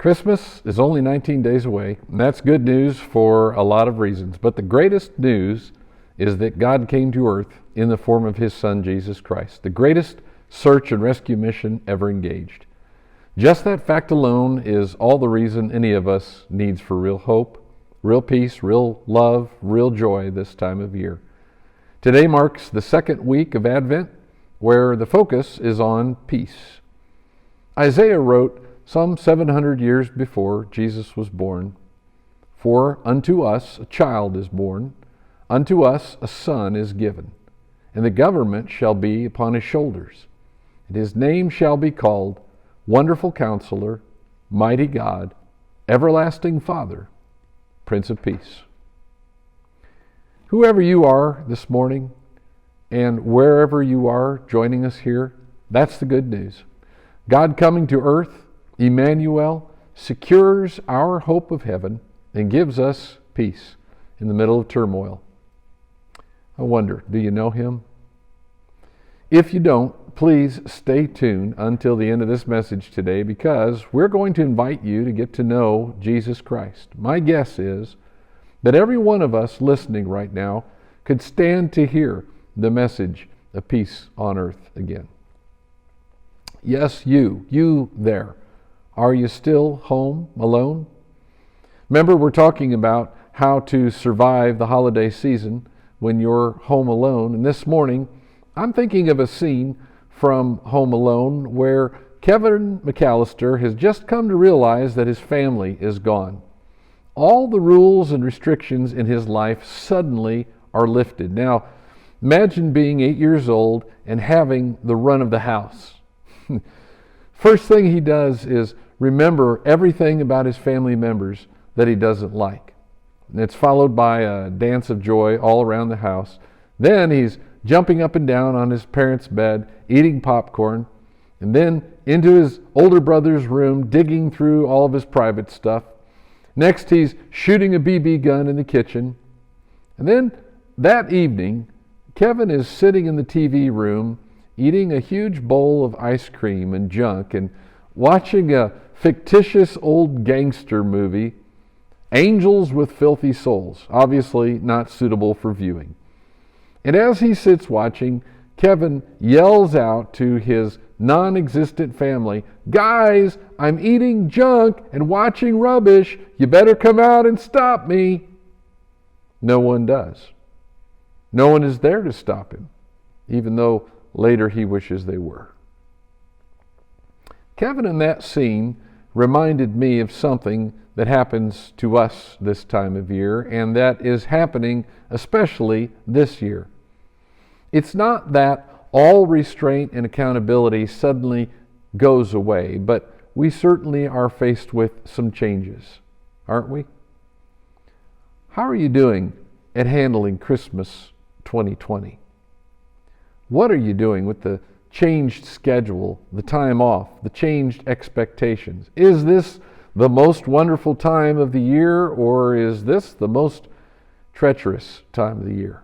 Christmas is only 19 days away, and that's good news for a lot of reasons. But the greatest news is that God came to earth in the form of His Son, Jesus Christ, the greatest search and rescue mission ever engaged. Just that fact alone is all the reason any of us needs for real hope, real peace, real love, real joy this time of year. Today marks the second week of Advent, where the focus is on peace. Isaiah wrote some 700 years before Jesus was born, "For unto us a child is born, unto us a son is given, and the government shall be upon his shoulders, and his name shall be called Wonderful Counselor, Mighty God, Everlasting Father, Prince of Peace." Whoever you are this morning, and wherever you are joining us here, that's the good news. God coming to earth, Emmanuel, secures our hope of heaven and gives us peace in the middle of turmoil. I wonder, do you know Him? If you don't, please stay tuned until the end of this message today, because we're going to invite you to get to know Jesus Christ. My guess is that every one of us listening right now could stand to hear the message of peace on earth again. Yes, you there. Are you still home alone? Remember, we're talking about how to survive the holiday season when you're home alone. And this morning, I'm thinking of a scene from Home Alone where Kevin McAllister has just come to realize that his family is gone. All the rules and restrictions in his life suddenly are lifted. Now, imagine being 8 years old and having the run of the house. First thing he does is remember everything about his family members that he doesn't like. And it's followed by a dance of joy all around the house. Then he's jumping up and down on his parents' bed, eating popcorn, and then into his older brother's room, digging through all of his private stuff. Next, he's shooting a BB gun in the kitchen. And then that evening, Kevin is sitting in the TV room, eating a huge bowl of ice cream and junk and watching a fictitious old gangster movie, Angels with Filthy Souls, obviously not suitable for viewing. And as he sits watching, Kevin yells out to his non-existent family, "Guys, I'm eating junk and watching rubbish. You better come out and stop me." No one does. No one is there to stop him, even though later he wishes they were. Kevin in that scene reminded me of something that happens to us this time of year, and that is happening especially this year. It's not that all restraint and accountability suddenly goes away, but we certainly are faced with some changes, aren't we? How are you doing at handling Christmas 2020? What are you doing with the changed schedule, the time off, the changed expectations? Is this the most wonderful time of the year, or is this the most treacherous time of the year?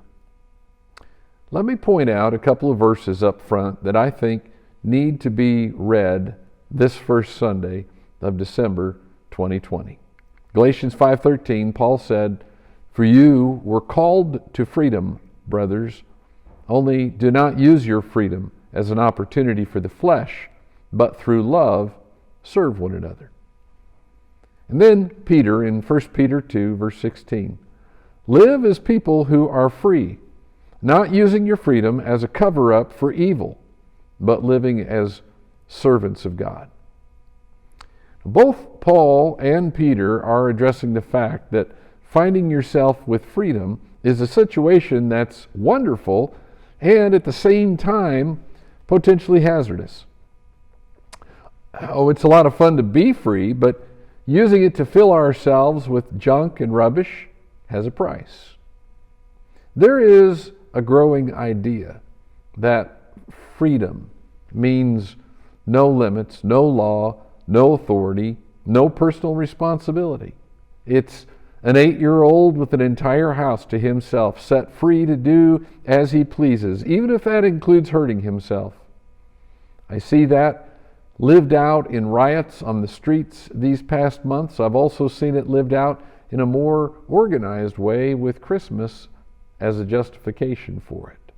Let me point out a couple of verses up front that I think need to be read this first Sunday of December 2020. Galatians 5:13, Paul said, "For you were called to freedom, brothers. Only do not use your freedom as an opportunity for the flesh, but through love serve one another." And then Peter in 1 Peter 2, verse 16, "Live as people who are free, not using your freedom as a cover-up for evil, but living as servants of God." Both Paul and Peter are addressing the fact that finding yourself with freedom is a situation that's wonderful and at the same time potentially hazardous. Oh, it's a lot of fun to be free, but using it to fill ourselves with junk and rubbish has a price. There is a growing idea that freedom means no limits, no law, no authority, no personal responsibility. It's an 8-year-old with an entire house to himself, set free to do as he pleases, even if that includes hurting himself. I see that lived out in riots on the streets these past months. I've also seen it lived out in a more organized way with Christmas as a justification for it.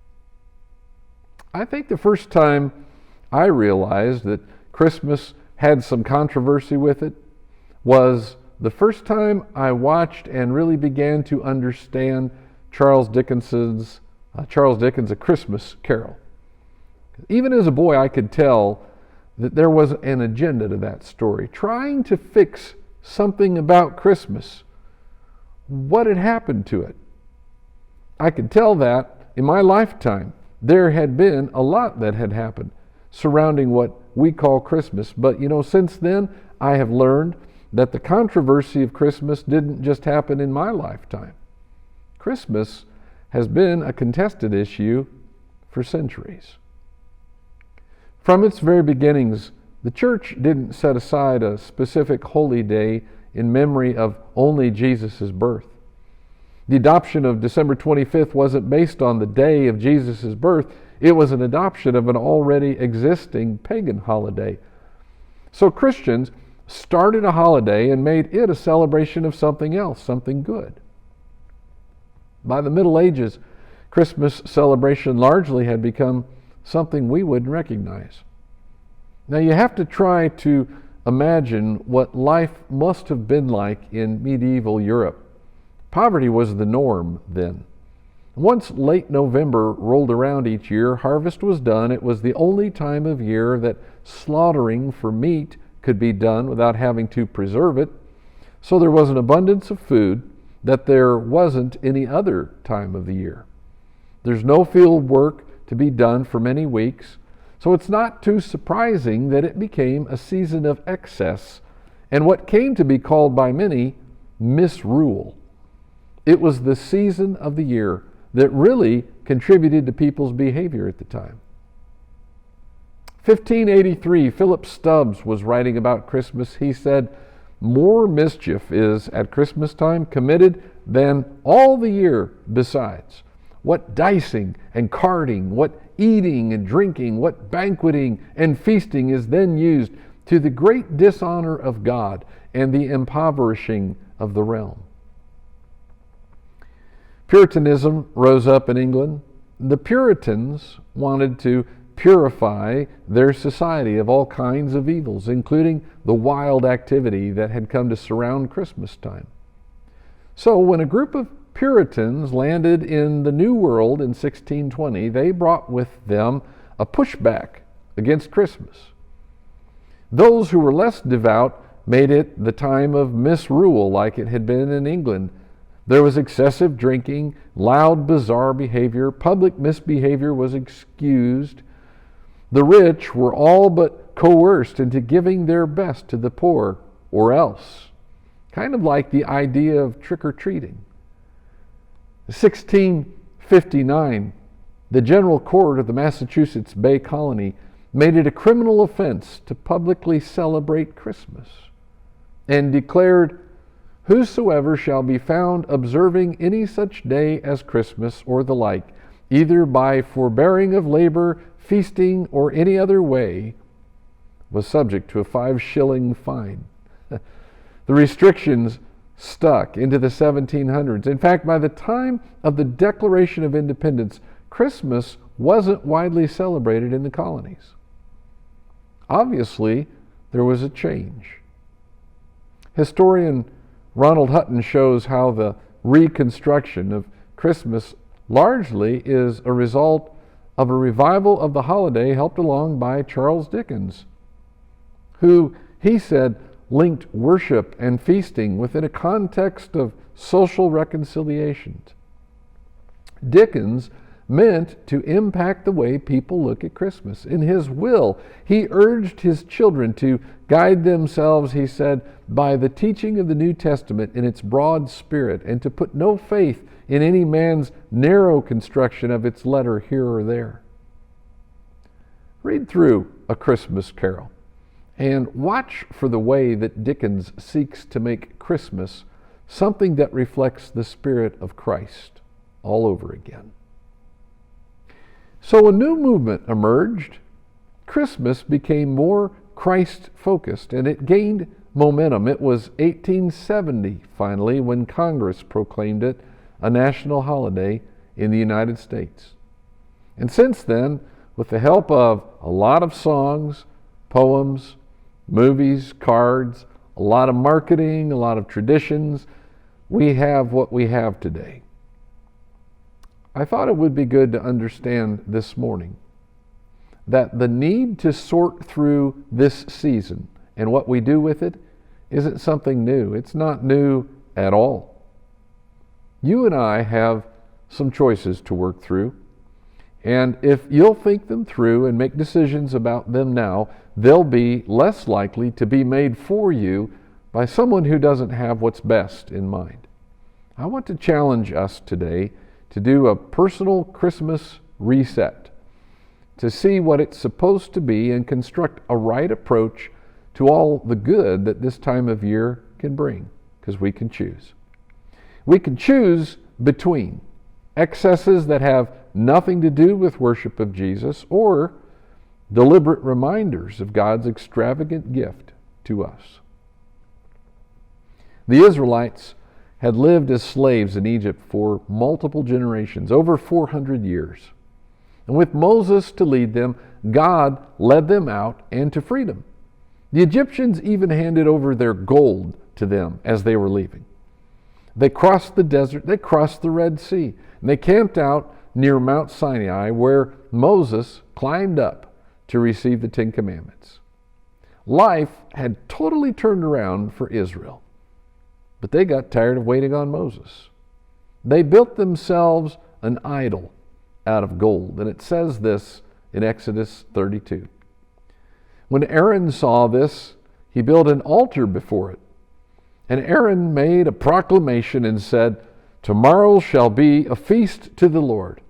I think the first time I realized that Christmas had some controversy with it was the first time I watched and really began to understand Charles Dickens' A Christmas Carol. Even as a boy, I could tell that there was an agenda to that story, trying to fix something about Christmas. What had happened to it? I could tell that in my lifetime there had been a lot that had happened surrounding what we call Christmas. But since then, I have learned that the controversy of Christmas didn't just happen in my lifetime. Christmas has been a contested issue for centuries. From its very beginnings, the church didn't set aside a specific holy day in memory of only Jesus' birth. The adoption of December 25th wasn't based on the day of Jesus' birth. It was an adoption of an already existing pagan holiday. So Christians started a holiday and made it a celebration of something else, something good. By the Middle Ages, Christmas celebration largely had become something we wouldn't recognize. Now you have to try to imagine what life must have been like in medieval Europe. Poverty was the norm then. Once late November rolled around each year, harvest was done. It was the only time of year that slaughtering for meat could be done without having to preserve it. So there was an abundance of food that there wasn't any other time of the year. There's no field work to be done for many weeks, so it's not too surprising that it became a season of excess and what came to be called by many misrule. It was the season of the year that really contributed to people's behavior at the time. 1583, Philip Stubbs was writing about Christmas. He said, "More mischief is at Christmas time committed than all the year besides. What dicing and carding, what eating and drinking, what banqueting and feasting is then used to the great dishonor of God and the impoverishing of the realm." Puritanism rose up in England. The Puritans wanted to purify their society of all kinds of evils, including the wild activity that had come to surround Christmas time. So when a group of Puritans landed in the New World in 1620, they brought with them a pushback against Christmas. Those who were less devout made it the time of misrule like it had been in England. There was excessive drinking, loud, bizarre behavior, public misbehavior was excused. The rich were all but coerced into giving their best to the poor, or else. Kind of like the idea of trick-or-treating. 1659, the General Court of the Massachusetts Bay Colony made it a criminal offense to publicly celebrate Christmas and declared, "Whosoever shall be found observing any such day as Christmas or the like, either by forbearing of labor, feasting, or any other way, was subject to a 5-shilling fine." The restrictions stuck into the 1700s. In fact, by the time of the Declaration of Independence, Christmas wasn't widely celebrated in the colonies. Obviously, there was a change. Historian Ronald Hutton shows how the reconstruction of Christmas largely is a result of a revival of the holiday helped along by Charles Dickens, who, he said, linked worship and feasting within a context of social reconciliation. Dickens meant to impact the way people look at Christmas. In his will, he urged his children to guide themselves, he said, by the teaching of the New Testament in its broad spirit, and to put no faith in any man's narrow construction of its letter here or there. Read through A Christmas Carol and watch for the way that Dickens seeks to make Christmas something that reflects the Spirit of Christ all over again. So a new movement emerged. Christmas became more Christ-focused, and it gained momentum. It was 1870, finally, when Congress proclaimed it a national holiday in the United States. And since then, with the help of a lot of songs, poems, movies, cards, a lot of marketing, a lot of traditions, we have what we have today. I thought it would be good to understand this morning that the need to sort through this season and what we do with it isn't something new. It's not new at all. You and I have some choices to work through, and if you'll think them through and make decisions about them now, they'll be less likely to be made for you by someone who doesn't have what's best in mind. I want to challenge us today to do a personal Christmas reset, to see what it's supposed to be and construct a right approach to all the good that this time of year can bring, because we can choose. We can choose between excesses that have nothing to do with worship of Jesus or deliberate reminders of God's extravagant gift to us. The Israelites had lived as slaves in Egypt for multiple generations, over 400 years. And with Moses to lead them, God led them out and to freedom. The Egyptians even handed over their gold to them as they were leaving. They crossed the desert, they crossed the Red Sea, and they camped out near Mount Sinai where Moses climbed up to receive the Ten Commandments. Life had totally turned around for Israel, but they got tired of waiting on Moses. They built themselves an idol out of gold, and it says this in Exodus 32. When Aaron saw this, he built an altar before it. And Aaron made a proclamation and said, "Tomorrow shall be a feast to the Lord."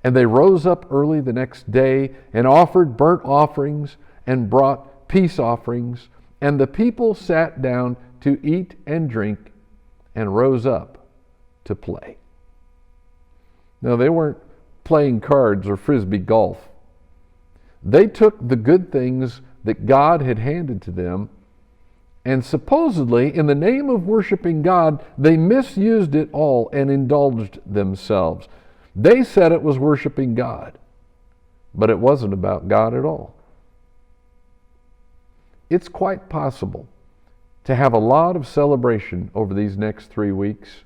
And they rose up early the next day and offered burnt offerings and brought peace offerings. And the people sat down to eat and drink and rose up to play. Now, they weren't playing cards or frisbee golf. They took the good things that God had handed to them, and supposedly, in the name of worshiping God, they misused it all and indulged themselves. They said it was worshiping God, but it wasn't about God at all. It's quite possible to have a lot of celebration over these next 3 weeks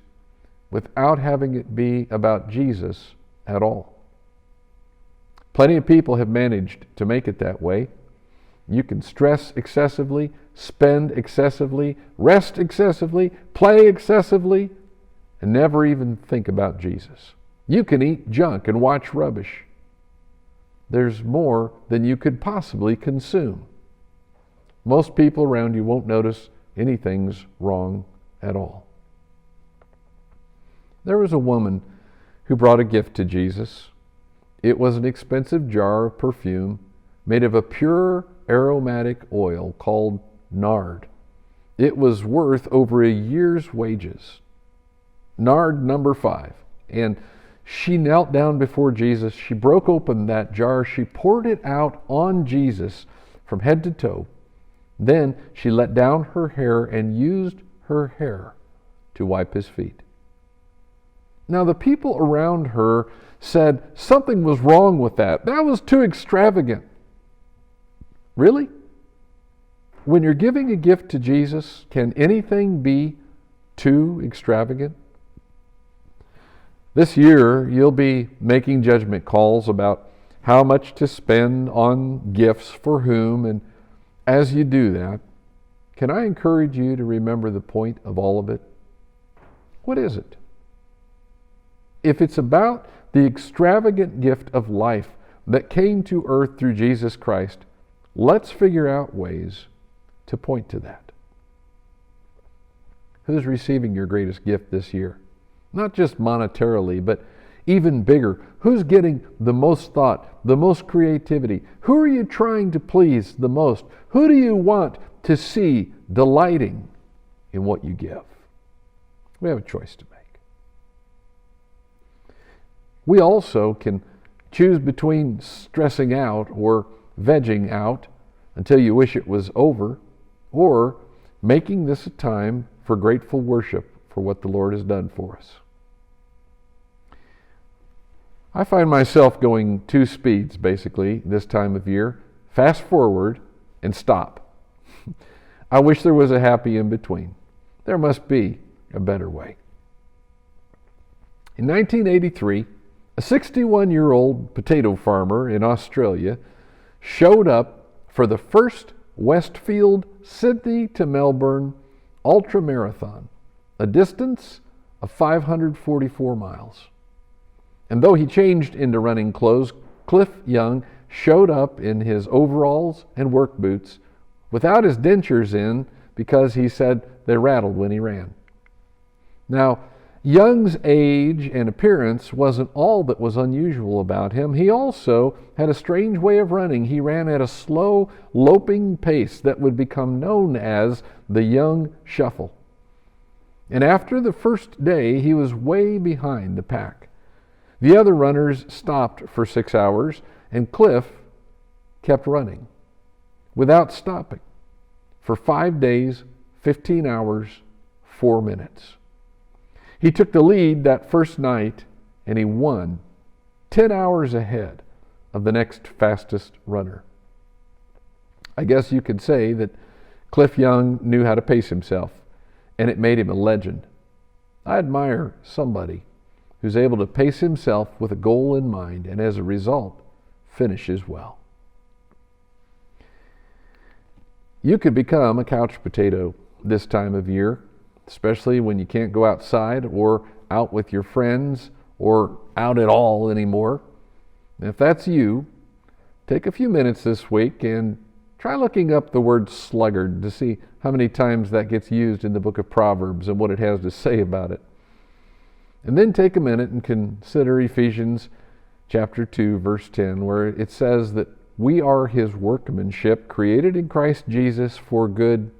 without having it be about Jesus at all. Plenty of people have managed to make it that way. You can stress excessively, spend excessively, rest excessively, play excessively, and never even think about Jesus. You can eat junk and watch rubbish. There's more than you could possibly consume. Most people around you won't notice anything's wrong at all. There was a woman who brought a gift to Jesus. It was an expensive jar of perfume made of a pure aromatic oil called nard. It was worth over a year's wages. Nard number 5. And she knelt down before Jesus. She broke open that jar. She poured it out on Jesus from head to toe. Then she let down her hair and used her hair to wipe his feet. Now the people around her said something was wrong with that. That was too extravagant. Really? When you're giving a gift to Jesus, can anything be too extravagant? This year, you'll be making judgment calls about how much to spend on gifts for whom, and as you do that, can I encourage you to remember the point of all of it? What is it? If it's about the extravagant gift of life that came to earth through Jesus Christ, let's figure out ways to point to that. Who's receiving your greatest gift this year? Not just monetarily, but even bigger. Who's getting the most thought, the most creativity? Who are you trying to please the most? Who do you want to see delighting in what you give? We have a choice to make. We also can choose between stressing out or vegging out until you wish it was over, or making this a time for grateful worship for what the Lord has done for us. I find myself going two speeds, basically, this time of year. Fast forward and stop. I wish there was a happy in between. There must be a better way. In 1983, a 61-year-old potato farmer in Australia showed up for the first Westfield Sydney to Melbourne ultra marathon, a distance of 544 miles. And though he changed into running clothes, Cliff Young showed up in his overalls and work boots without his dentures in because he said they rattled when he ran. Now, Young's age and appearance wasn't all that was unusual about him. He also had a strange way of running. He ran at a slow, loping pace that would become known as the Young Shuffle. And after the first day, he was way behind the pack. The other runners stopped for 6 hours, and Cliff kept running without stopping for 5 days, 15 hours, 4 minutes. He took the lead that first night, and he won 10 hours ahead of the next fastest runner. I guess you could say that Cliff Young knew how to pace himself, and it made him a legend. I admire somebody who's able to pace himself with a goal in mind, and as a result, finishes well. You could become a couch potato this time of year, especially when you can't go outside or out with your friends or out at all anymore. And if that's you, take a few minutes this week and try looking up the word sluggard to see how many times that gets used in the book of Proverbs and what it has to say about it. And then take a minute and consider Ephesians chapter 2, verse 10, where it says that we are his workmanship, created in Christ Jesus for good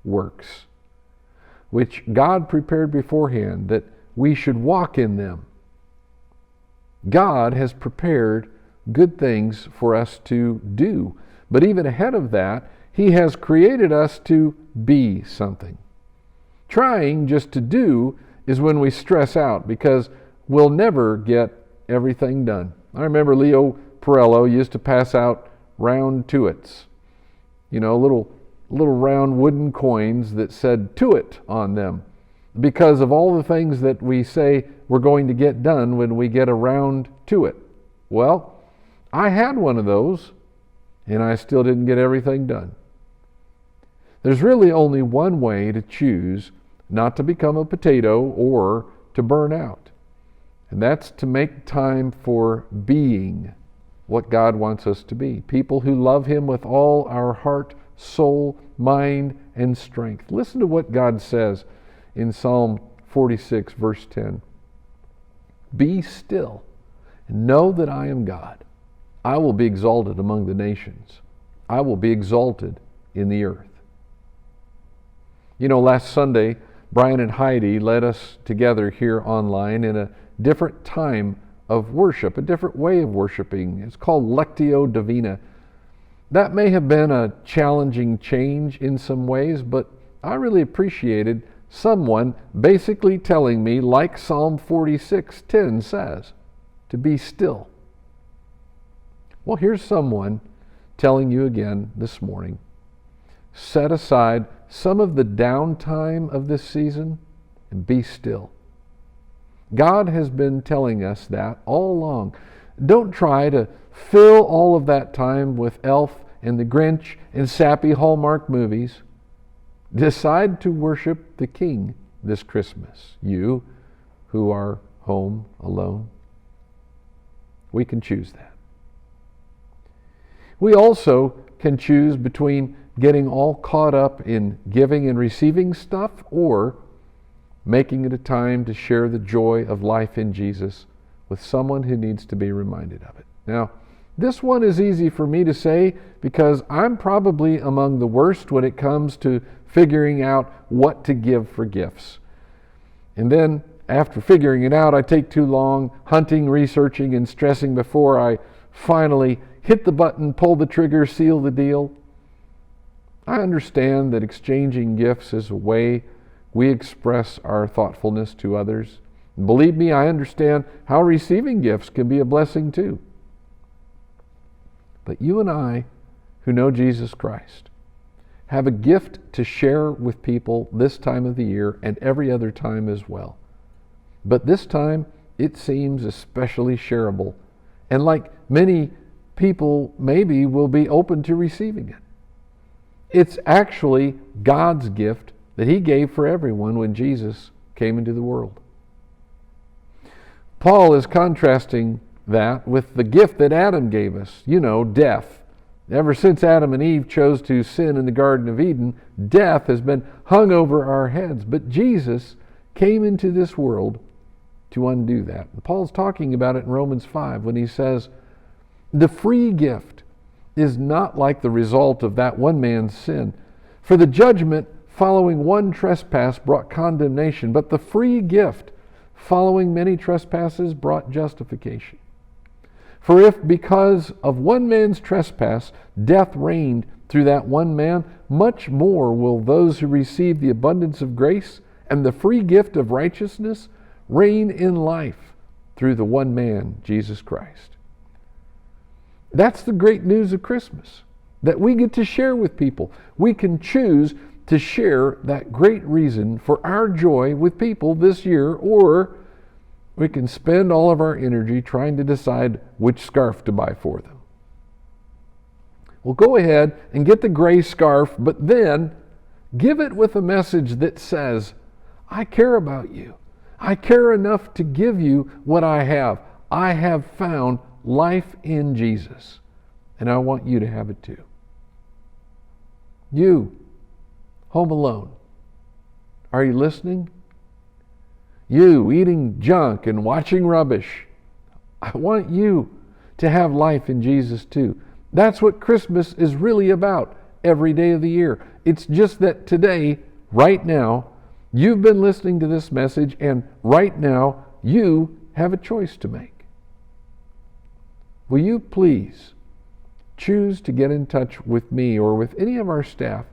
works, which God prepared beforehand that we should walk in them. God has prepared good things for us to do. But even ahead of that, he has created us to be something. Trying just to do is when we stress out because we'll never get everything done. I remember Leo Perello used to pass out round tuits, little round wooden coins that said "to it" on them, because of all the things that we say we're going to get done when we get around to it. Well, I had one of those, and I still didn't get everything done. There's really only one way to choose not to become a potato or to burn out, and that's to make time for being what God wants us to be. People who love him with all our heart, soul, mind, and strength. Listen to what God says in Psalm 46, verse 10. Be still and know that I am God. I will be exalted among the nations. I will be exalted in the earth. Last Sunday, Brian and Heidi led us together here online in a different time of worship, a different way of worshiping. It's called Lectio Divina. That may have been a challenging change in some ways, but I really appreciated someone basically telling me, like Psalm 46:10 says, to be still. Well, here's someone telling you again this morning, set aside some of the downtime of this season and be still. God has been telling us that all along. Don't try to fill all of that time with Elf and the Grinch and sappy Hallmark movies. Decide to worship the King this Christmas, you who are home alone. We can choose that. We also can choose between getting all caught up in giving and receiving stuff or making it a time to share the joy of life in Jesus with someone who needs to be reminded of it. Now, this one is easy for me to say because I'm probably among the worst when it comes to figuring out what to give for gifts. And then after figuring it out, I take too long hunting, researching, and stressing before I finally hit the button, pull the trigger, seal the deal. I understand that exchanging gifts is a way we express our thoughtfulness to others. Believe me, I understand how receiving gifts can be a blessing too. But you and I, who know Jesus Christ, have a gift to share with people this time of the year and every other time as well. But this time, it seems especially shareable, and like many people maybe will be open to receiving it. It's actually God's gift that He gave for everyone when Jesus came into the world. Paul is contrasting that with the gift that Adam gave us, death. Ever since Adam and Eve chose to sin in the Garden of Eden, death has been hung over our heads. But Jesus came into this world to undo that. And Paul's talking about it in Romans 5 when he says, the free gift is not like the result of that one man's sin. For the judgment following one trespass brought condemnation, but the free gift following many trespasses brought justification. For if because of one man's trespass death reigned through that one man, much more will those who receive the abundance of grace and the free gift of righteousness reign in life through the one man, Jesus Christ. That's the great news of Christmas, that we get to share with people. We can choose to share that great reason for our joy with people this year, or we can spend all of our energy trying to decide which scarf to buy for them. Well, go ahead and get the gray scarf, but then give it with a message that says, I care about you. I care enough to give you what I have. I have found life in Jesus, and I want you to have it too. You, home alone, are you listening? You, eating junk and watching rubbish, I want you to have life in Jesus too. That's what Christmas is really about every day of the year. It's just that today, right now, you've been listening to this message, and right now, you have a choice to make. Will you please choose to get in touch with me or with any of our staff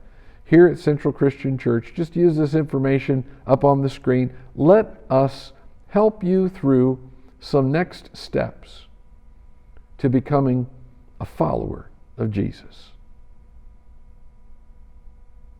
here at Central Christian Church? Just use this information up on the screen. Let us help you through some next steps to becoming a follower of Jesus.